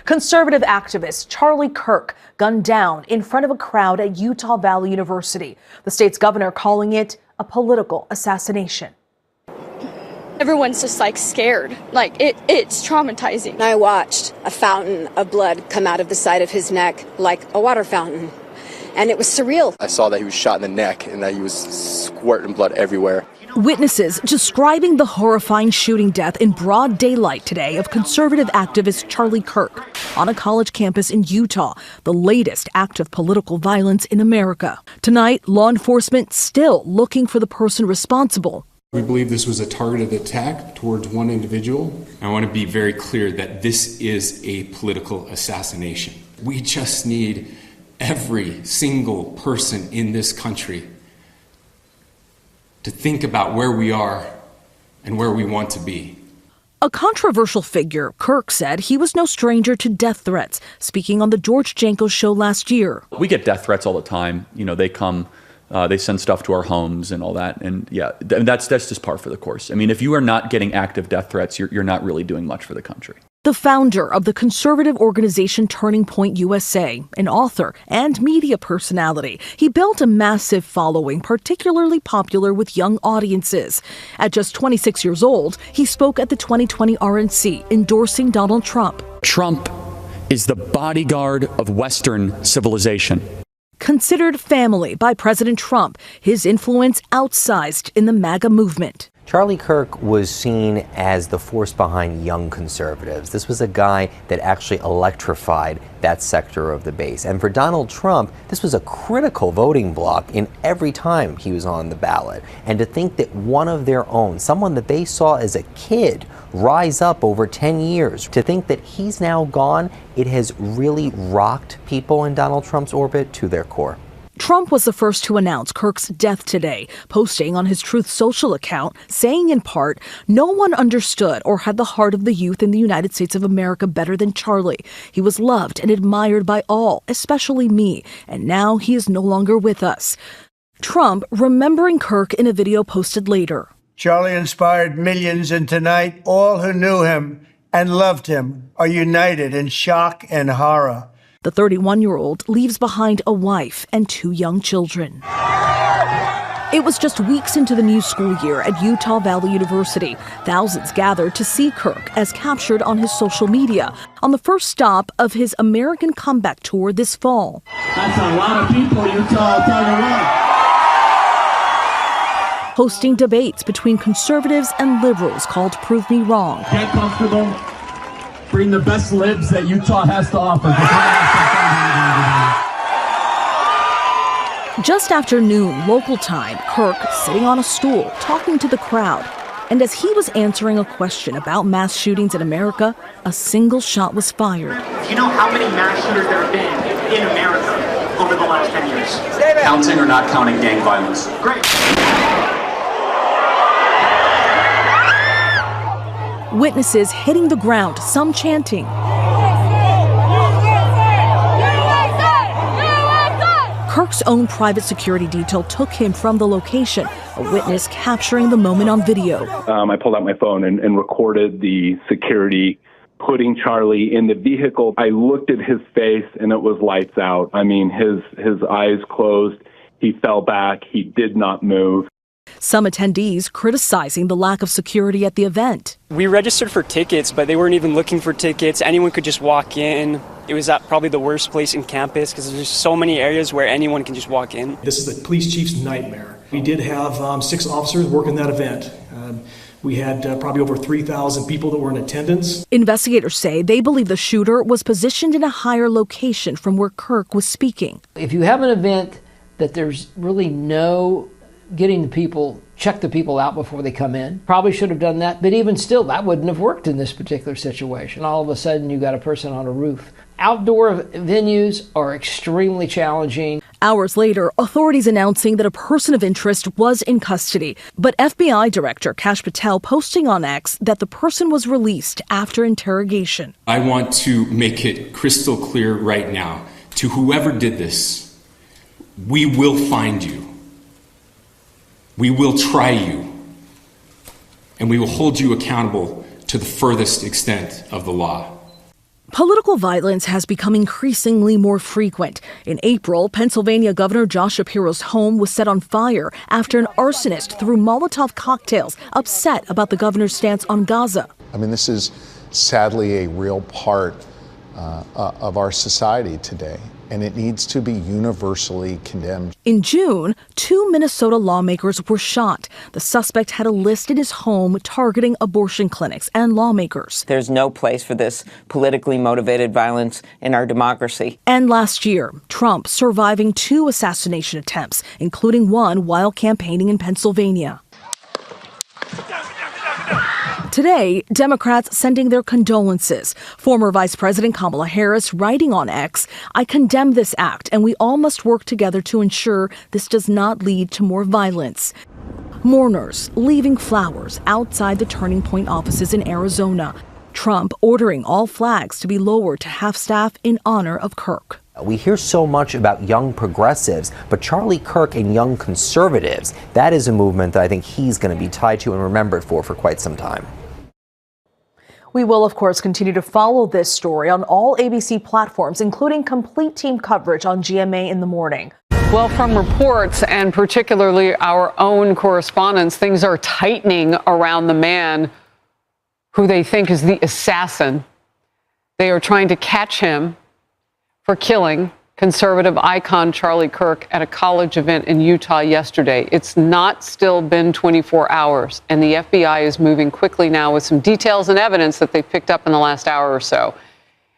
Conservative activist Charlie Kirk gunned down in front of a crowd at Utah Valley University. The state's governor calling it a political assassination. Everyone's just scared. It's traumatizing. I watched a fountain of blood come out of the side of his neck like a water fountain. And it was surreal. I saw that he was shot in the neck and that he was squirting blood everywhere. Witnesses describing the horrifying shooting death in broad daylight today of conservative activist Charlie Kirk on a college campus in Utah, the latest act of political violence in America. Tonight, law enforcement still looking for the person responsible. We believe this was a targeted attack towards one individual. I want to be very clear that this is a political assassination. We just need every single person in this country to think about where we are and where we want to be. A controversial figure, Kirk said he was no stranger to death threats, speaking on the George Janko show last year. We get death threats all the time. They come, they send stuff to our homes and all that. And that's just par for the course. I mean, if you are not getting active death threats, you're not really doing much for the country. The founder of the conservative organization Turning Point USA, an author and media personality, he built a massive following, particularly popular with young audiences. At just 26 years old, he spoke at the 2020 RNC, endorsing Donald Trump. Trump is the bodyguard of Western civilization. Considered family by President Trump, his influence outsized in the MAGA movement. Charlie Kirk was seen as the force behind young conservatives. This was a guy that actually electrified that sector of the base. And for Donald Trump, this was a critical voting bloc in every time he was on the ballot. And to think that one of their own, someone that they saw as a kid rise up over 10 years, to think that he's now gone, it has really rocked people in Donald Trump's orbit to their core. Trump was the first to announce Kirk's death today, posting on his Truth Social account, saying in part, "No one understood or had the heart of the youth in the United States of America better than Charlie. He was loved and admired by all, especially me, and now he is no longer with us." Trump remembering Kirk in a video posted later. Charlie inspired millions, and tonight all who knew him and loved him are united in shock and horror. The 31-year-old leaves behind a wife and 2 young children. It was just weeks into the new school year at Utah Valley University. Thousands gathered to see Kirk, as captured on his social media, on the first stop of his American comeback tour this fall. That's a lot of people, Utah, I'll tell you what. Hosting debates between conservatives and liberals called Prove Me Wrong. Get comfortable. Bring the best libs that Utah has to offer. Just after noon, local time, Kirk sitting on a stool, talking to the crowd. And as he was answering a question about mass shootings in America, a single shot was fired. Do you know how many mass shooters there have been in America over the last 10 years? Counting or not counting gang violence? Great. Witnesses hitting the ground, some chanting. Kirk's own private security detail took him from the location, a witness capturing the moment on video. I pulled out my phone and recorded the security putting Charlie in the vehicle. I looked at his face and it was lights out. I mean, his eyes closed. He fell back. He did not move. Some attendees criticizing the lack of security at the event. We registered for tickets, but they weren't even looking for tickets. Anyone could just walk in. It was at probably the worst place in campus because there's so many areas where anyone can just walk in. This is the police chief's nightmare. We did have 6 officers working that event. We had probably over 3,000 people that were in attendance. Investigators say they believe the shooter was positioned in a higher location from where Kirk was speaking. If you have an event that there's really no getting the people, check the people out before they come in. Probably should have done that, but even still, that wouldn't have worked in this particular situation. All of a sudden, you got a person on a roof. Outdoor venues are extremely challenging. Hours later, authorities announcing that a person of interest was in custody, but FBI Director Kash Patel posting on X that the person was released after interrogation. I want to make it crystal clear right now to whoever did this, we will find you. We will try you, and we will hold you accountable to the furthest extent of the law. Political violence has become increasingly more frequent. In April, Pennsylvania Governor Josh Shapiro's home was set on fire after an arsonist threw Molotov cocktails, upset about the governor's stance on Gaza. I mean, this is sadly a real part of our society today, and it needs to be universally condemned. In June, 2 Minnesota lawmakers were shot. The suspect had a list in his home targeting abortion clinics and lawmakers. There's no place for this politically motivated violence in our democracy. And last year, Trump surviving 2 assassination attempts, including one while campaigning in Pennsylvania. Today, Democrats sending their condolences. Former Vice President Kamala Harris writing on X, "I condemn this act, and we all must work together to ensure this does not lead to more violence." Mourners leaving flowers outside the Turning Point offices in Arizona. Trump ordering all flags to be lowered to half-staff in honor of Kirk. We hear so much about young progressives, but Charlie Kirk and young conservatives, that is a movement that I think he's going to be tied to and remembered for quite some time. We will, of course, continue to follow this story on all ABC platforms, including complete team coverage on GMA in the morning. Well, from reports and particularly our own correspondents, things are tightening around the man who they think is the assassin. They are trying to catch him for killing conservative icon Charlie Kirk at a college event in Utah yesterday. It's not still been 24 hours, and the FBI is moving quickly now with some details and evidence that they picked up in the last hour or so.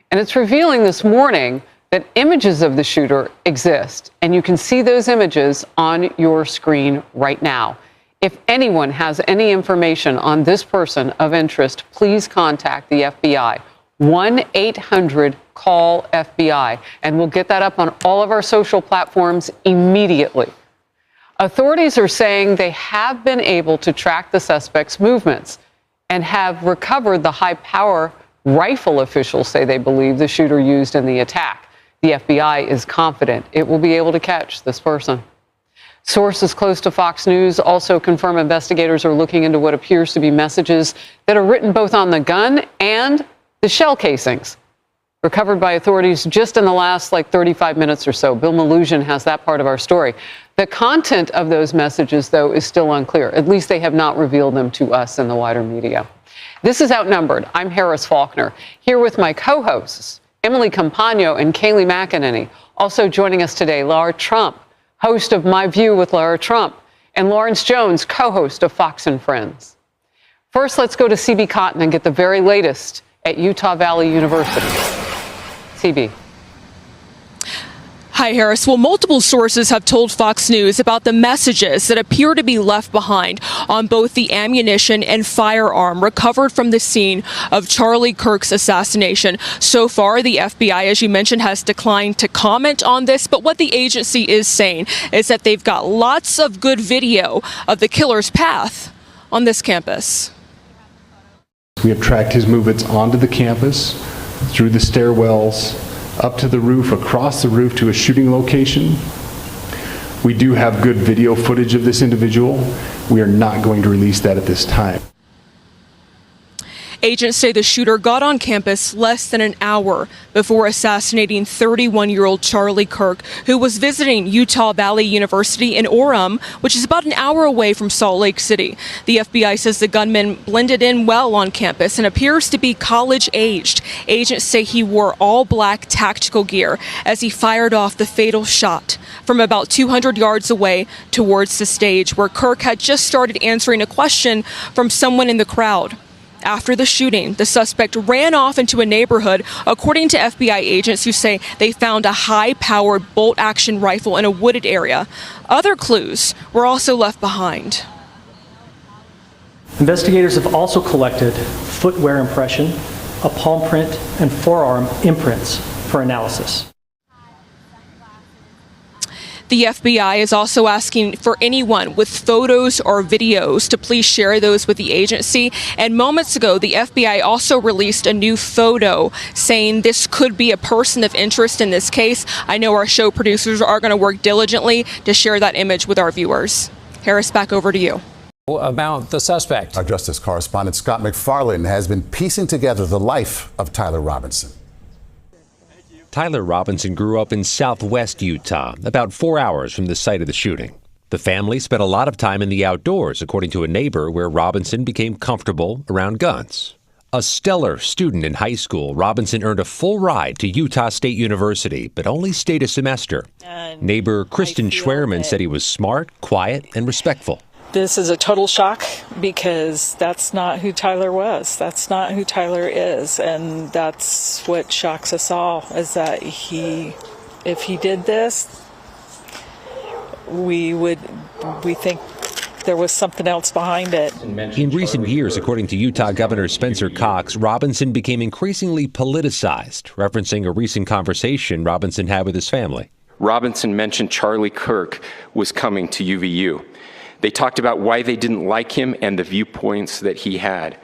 And it's revealing this morning that images of the shooter exist, and you can see those images on your screen right now. If anyone has any information on this person of interest, please contact the FBI. 1-800-CALL-FBI, and we'll get that up on all of our social platforms immediately. Authorities are saying they have been able to track the suspect's movements and have recovered the high-power rifle officials say they believe the shooter used in the attack. The FBI is confident it will be able to catch this person. Sources close to Fox News also confirm investigators are looking into what appears to be messages that are written both on the gun and the shell casings recovered by authorities just in the last 35 minutes or so. Bill Maluzhin has that part of our story. The content of those messages, though, is still unclear. At least they have not revealed them to us in the wider media. This is Outnumbered. I'm Harris Faulkner, here with my co-hosts, Emily Campagno and Kayleigh McEnany. Also joining us today, Laura Trump, host of My View with Laura Trump, and Lawrence Jones, co-host of Fox and Friends. First, let's go to CB Cotton and get the very latest at Utah Valley University. CB. Hi, Harris. Well, multiple sources have told Fox News about the messages that appear to be left behind on both the ammunition and firearm recovered from the scene of Charlie Kirk's assassination. So far, the FBI, as you mentioned, has declined to comment on this, but what the agency is saying is that they've got lots of good video of the killer's path on this campus. We have tracked his movements onto the campus, through the stairwells, up to the roof, across the roof to a shooting location. We do have good video footage of this individual. We are not going to release that at this time. Agents say the shooter got on campus less than an hour before assassinating 31-year-old Charlie Kirk, who was visiting Utah Valley University in Orem, which is about an hour away from Salt Lake City. The FBI says the gunman blended in well on campus and appears to be college-aged. Agents say he wore all black tactical gear as he fired off the fatal shot from about 200 yards away towards the stage, where Kirk had just started answering a question from someone in the crowd. After the shooting, the suspect ran off into a neighborhood, according to FBI agents who say they found a high-powered bolt-action rifle in a wooded area. Other clues were also left behind. Investigators have also collected footwear impression, a palm print, and forearm imprints for analysis. The FBI is also asking for anyone with photos or videos to please share those with the agency. And moments ago, the FBI also released a new photo saying this could be a person of interest in this case. I know our show producers are going to work diligently to share that image with our viewers. Harris, back over to you. About the suspect. Our Justice correspondent Scott McFarlane has been piecing together the life of Tyler Robinson. Tyler Robinson grew up in southwest Utah, about 4 hours from the site of the shooting. The family spent a lot of time in the outdoors, according to a neighbor, where Robinson became comfortable around guns. A stellar student in high school, Robinson earned a full ride to Utah State University, but only stayed a semester. Neighbor Kristen Schwerman said he was smart, quiet, and respectful. This is a total shock because that's not who Tyler was. That's not who Tyler is. And that's what shocks us all, is that if he did this, we think there was something else behind it. In recent years, according to Utah Governor Spencer Cox, Robinson became increasingly politicized, referencing a recent conversation Robinson had with his family. Robinson mentioned Charlie Kirk was coming to UVU. They talked about why they didn't like him and the viewpoints that he had.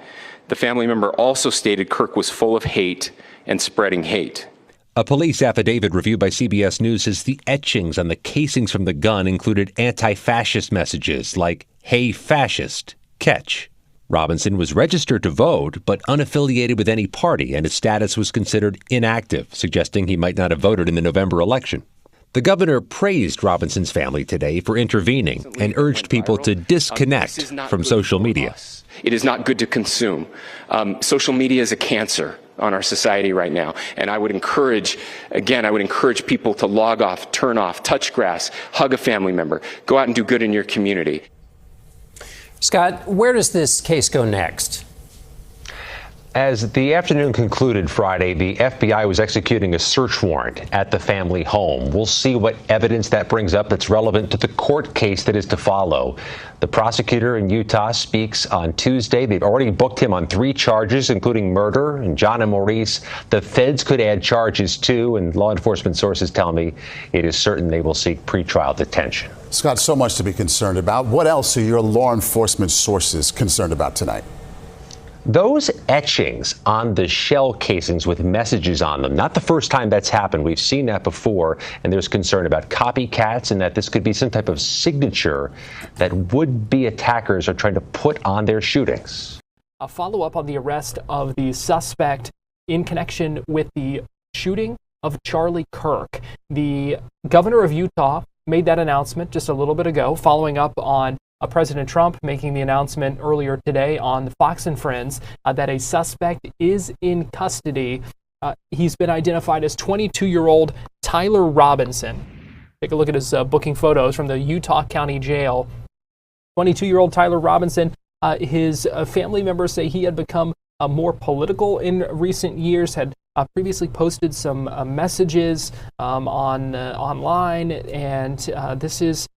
The family member also stated Kirk was full of hate and spreading hate. A police affidavit reviewed by CBS News says the etchings on the casings from the gun included anti-fascist messages like, "Hey fascist, catch." Robinson was registered to vote, but unaffiliated with any party, and his status was considered inactive, suggesting he might not have voted in the November election. The governor praised Robinson's family today for intervening and urged people to disconnect from social media. It is not good to consume. Social media is a cancer on our society right now. And I would encourage people to log off, turn off, touch grass, hug a family member, go out and do good in your community. Scott, where does this case go next? As the afternoon concluded Friday, the FBI was executing a search warrant at the family home. We'll see what evidence that brings up that's relevant to the court case that is to follow. The prosecutor in Utah speaks on Tuesday. They've already booked him on 3 charges, including murder. And John and Maurice, the feds could add charges too, and law enforcement sources tell me it is certain they will seek pretrial detention. Scott, so much to be concerned about. What else are your law enforcement sources concerned about tonight? Those etchings on the shell casings with messages on them, not the first time that's happened. We've seen that before, and there's concern about copycats and that this could be some type of signature that would-be attackers are trying to put on their shootings. A follow-up on the arrest of the suspect in connection with the shooting of Charlie Kirk. The governor of Utah made that announcement just a little bit ago, following up on President Trump making the announcement earlier today on Fox and Friends that a suspect is in custody. He's been identified as 22-year-old Tyler Robinson. Take a look at his booking photos from the Utah County Jail. 22-year-old Tyler Robinson, his family members say he had become more political in recent years, had previously posted some messages online, and this is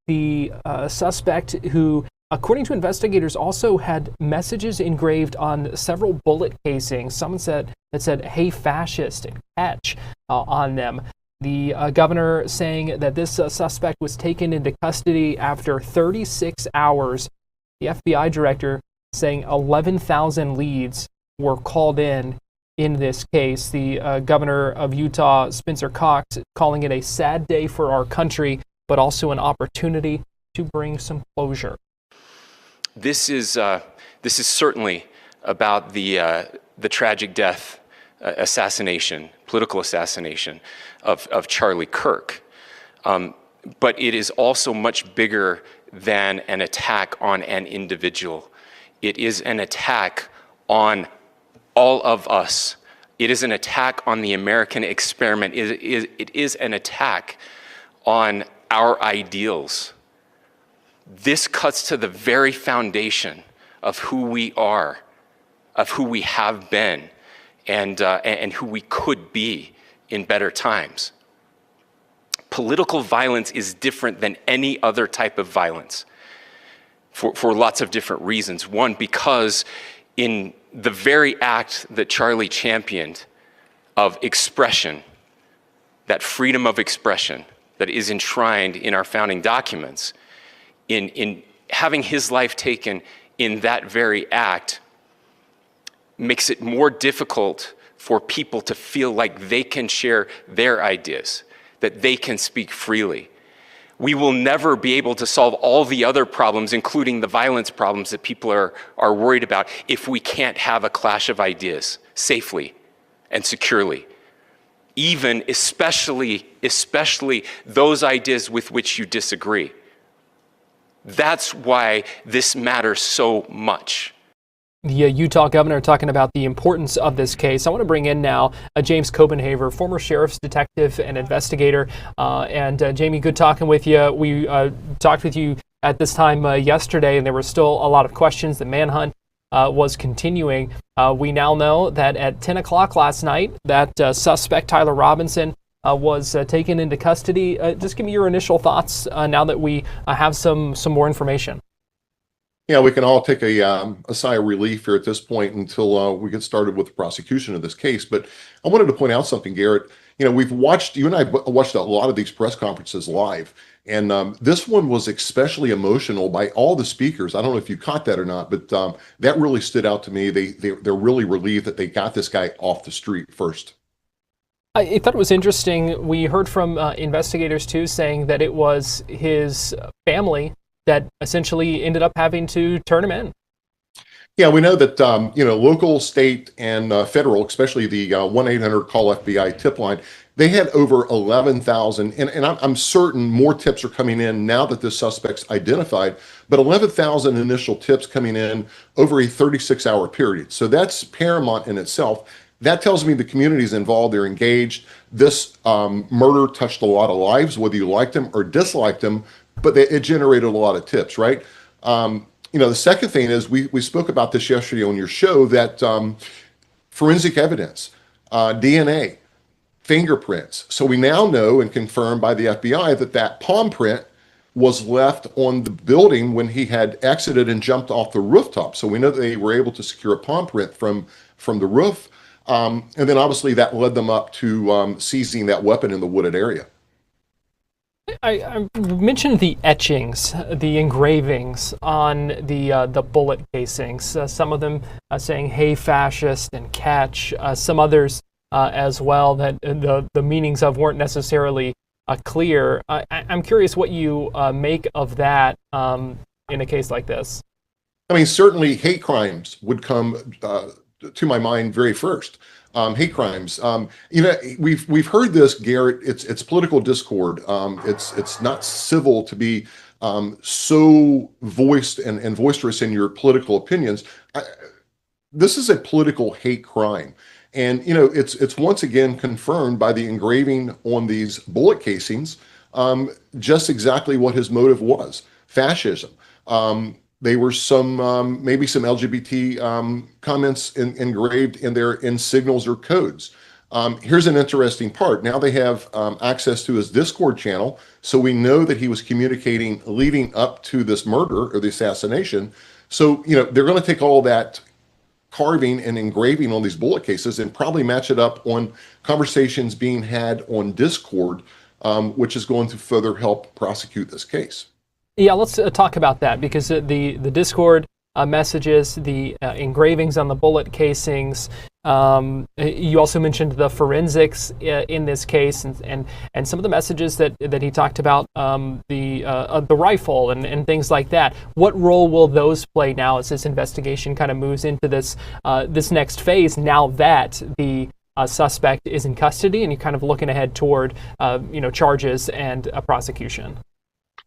the suspect who, according to investigators, also had messages engraved on several bullet casings. Someone said that said, "Hey fascist," and "catch" on them. The governor saying that this suspect was taken into custody after 36 hours. The FBI director saying 11,000 leads were called in this case. The governor of Utah, Spencer Cox, calling it a sad day for our country, but also an opportunity to bring some closure. This is certainly about the tragic death, political assassination of Charlie Kirk. But it is also much bigger than an attack on an individual. It is an attack on all of us. It is an attack on the American experiment. It is an attack on our ideals. This cuts to the very foundation of who we are, of who we have been, and who we could be in better times. Political violence is different than any other type of violence for lots of different reasons. One, because in the very act that Charlie championed of expression, that freedom of expression that is enshrined in our founding documents, in having his life taken in that very act, makes it more difficult for people to feel like they can share their ideas, that they can speak freely. We will never be able to solve all the other problems, including the violence problems that people are worried about, if we can't have a clash of ideas safely and securely. even especially those ideas with which you disagree. That's why this matters so much. The Utah governor talking about the importance of this case. I want to bring in now James Copenhaver, former sheriff's detective and investigator. Jamie, good talking with you. We talked with you at this time yesterday, and there were still a lot of questions. The manhunt was continuing. We now know that at 10 o'clock last night, that suspect, Tyler Robinson, was taken into custody. Just give me your initial thoughts now that we have some more information. Yeah, we can all take a sigh of relief here at this point until we get started with the prosecution of this case. But I wanted to point out something, Garrett. You know, you and I watched a lot of these press conferences live, and this one was especially emotional by all the speakers. I don't know if you caught that or not, but that really stood out to me. They're really relieved that they got this guy off the street first. I thought it was interesting. We heard from investigators, too, saying that it was his family that essentially ended up having to turn him in. Yeah, we know that, local, state, and federal, especially the 1-800-CALL-FBI tip line, they had over 11,000, and I'm certain more tips are coming in now that this suspect's identified, but 11,000 initial tips coming in over a 36-hour period. So that's paramount in itself. That tells me the community's involved, they're engaged. This murder touched a lot of lives, whether you liked them or disliked them, but it generated a lot of tips, right? The second thing is, we spoke about this yesterday on your show, that forensic evidence, DNA, fingerprints. So we now know and confirmed by the FBI that palm print was left on the building when he had exited and jumped off the rooftop. So we know that they were able to secure a palm print from the roof. And then obviously that led them up to seizing that weapon in the wooded area. I mentioned the etchings, the engravings on the bullet casings. Some of them saying "Hey, fascist" and "Catch." Some others as well that the meanings of weren't necessarily clear. I'm curious what you make of that in a case like this. I mean, certainly hate crimes would come to my mind very first. Hate crimes. We've heard this, Garrett. It's political discord. It's not civil to be so voiced and boisterous in your political opinions. This is a political hate crime, and it's once again confirmed by the engraving on these bullet casings, just exactly what his motive was: fascism. They were maybe some LGBT comments engraved in signals or codes. Here's an interesting part. Now they have access to his Discord channel, so we know that he was communicating leading up to this murder or the assassination. So, they're going to take all that carving and engraving on these bullet cases and probably match it up on conversations being had on Discord, which is going to further help prosecute this case. Yeah, let's talk about that, because the Discord messages, the engravings on the bullet casings. You also mentioned the forensics in this case, and some of the messages that he talked about, the rifle and things like that. What role will those play now as this investigation kind of moves into this next phase? Now that the suspect is in custody, and you're kind of looking ahead toward charges and a prosecution.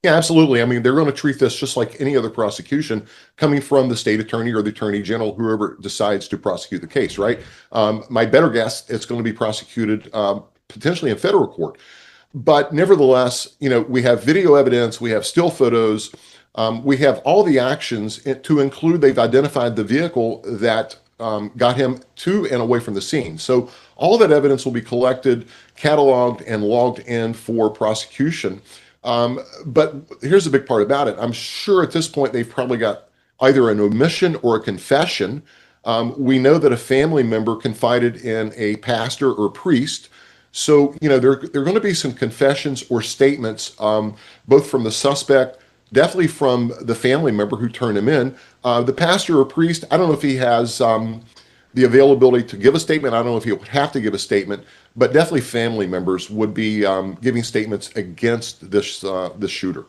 Yeah, absolutely. I mean, they're going to treat this just like any other prosecution coming from the state attorney or the attorney general, whoever decides to prosecute the case, right? My better guess, it's going to be prosecuted potentially in federal court. But nevertheless, we have video evidence, we have still photos, we have all the actions to include, they've identified the vehicle that got him to and away from the scene. So all that evidence will be collected, cataloged, and logged in for prosecution. But here's the big part about it. I'm sure at this point they've probably got either an omission or a confession. We know that a family member confided in a pastor or priest. So, there are going to be some confessions or statements, both from the suspect, definitely from the family member who turned him in. The pastor or priest, I don't know if he has the availability to give a statement. I don't know if he would have to give a statement, but definitely family members would be giving statements against this shooter.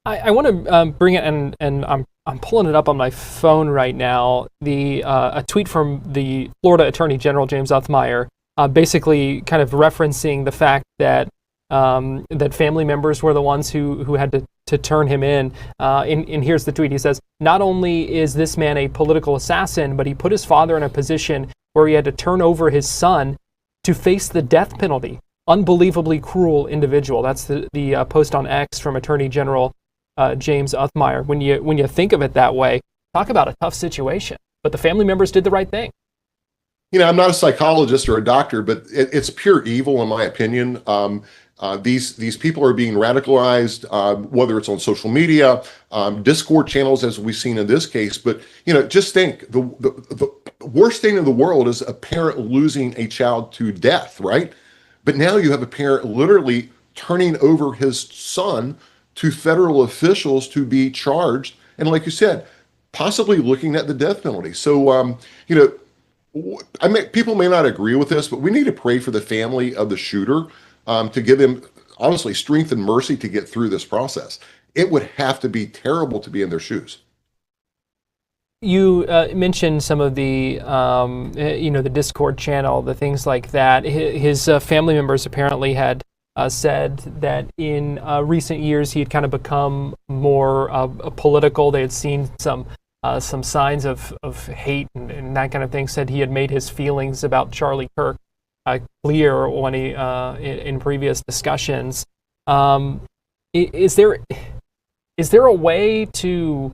I want to bring it, and I'm pulling it up on my phone right now. A tweet from the Florida Attorney General James Othmeyer basically kind of referencing the fact that that family members were the ones who had to turn him in. And here's the tweet. He says, "Not only is this man a political assassin, but he put his father in a position where he had to turn over his son to face the death penalty. Unbelievably cruel individual." That's the post on X from Attorney General James Uthmeier. When you think of it that way, talk about a tough situation. But the family members did the right thing. I'm not a psychologist or a doctor, but it's pure evil, in my opinion. These people are being radicalized, whether it's on social media, Discord channels, as we've seen in this case. But just think, the worst thing in the world is a parent losing a child to death, right? But now you have a parent literally turning over his son to federal officials to be charged, and like you said, possibly looking at the death penalty. So, people may not agree with this, but we need to pray for the family of the shooter, to give them, honestly, strength and mercy to get through this process. It would have to be terrible to be in their shoes. You mentioned some of the, the Discord channel, the things like that. His family members apparently had said that in recent years he had kind of become more political. They had seen some signs of hate and that kind of thing. Said he had made his feelings about Charlie Kirk clear when he in previous discussions. Is there a way to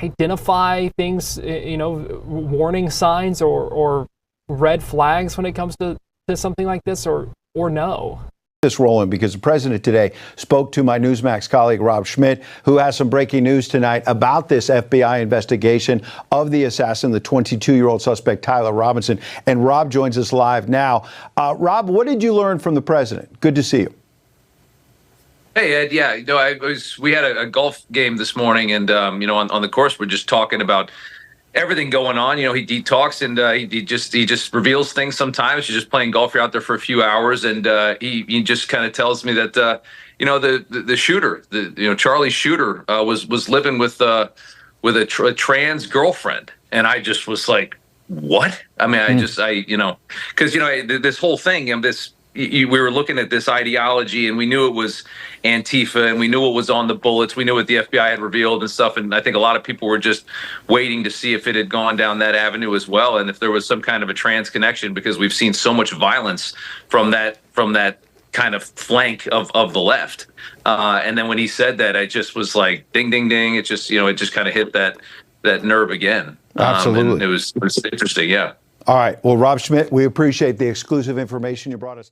identify things, warning signs or red flags when it comes to something like this, or no? This rolling because the president today spoke to my Newsmax colleague Rob Schmidt, who has some breaking news tonight about this FBI investigation of the assassin, the 22-year-old suspect Tyler Robinson. And Rob joins us live now. Rob, what did you learn from the president? Good to see you. Hey, Ed. Yeah, we had a golf game this morning, and on the course we're just talking about everything going on. He talks and he just reveals things sometimes. You're just playing golf, you're out there for a few hours, and he just kind of tells me that the shooter, Charlie's shooter, was living with a trans girlfriend, and I just was like, what? I mean, because this whole thing, we were looking at this ideology, and we knew it was Antifa, and we knew it was on the bullets. We knew what the FBI had revealed and stuff. And I think a lot of people were just waiting to see if it had gone down that avenue as well, and if there was some kind of a trans connection, because we've seen so much violence from that kind of flank of the left. And then when he said that, I just was like, ding, ding, ding. It just kind of hit that nerve again. Absolutely. And it was interesting. Yeah. All right. Well, Rob Schmidt, we appreciate the exclusive information you brought us.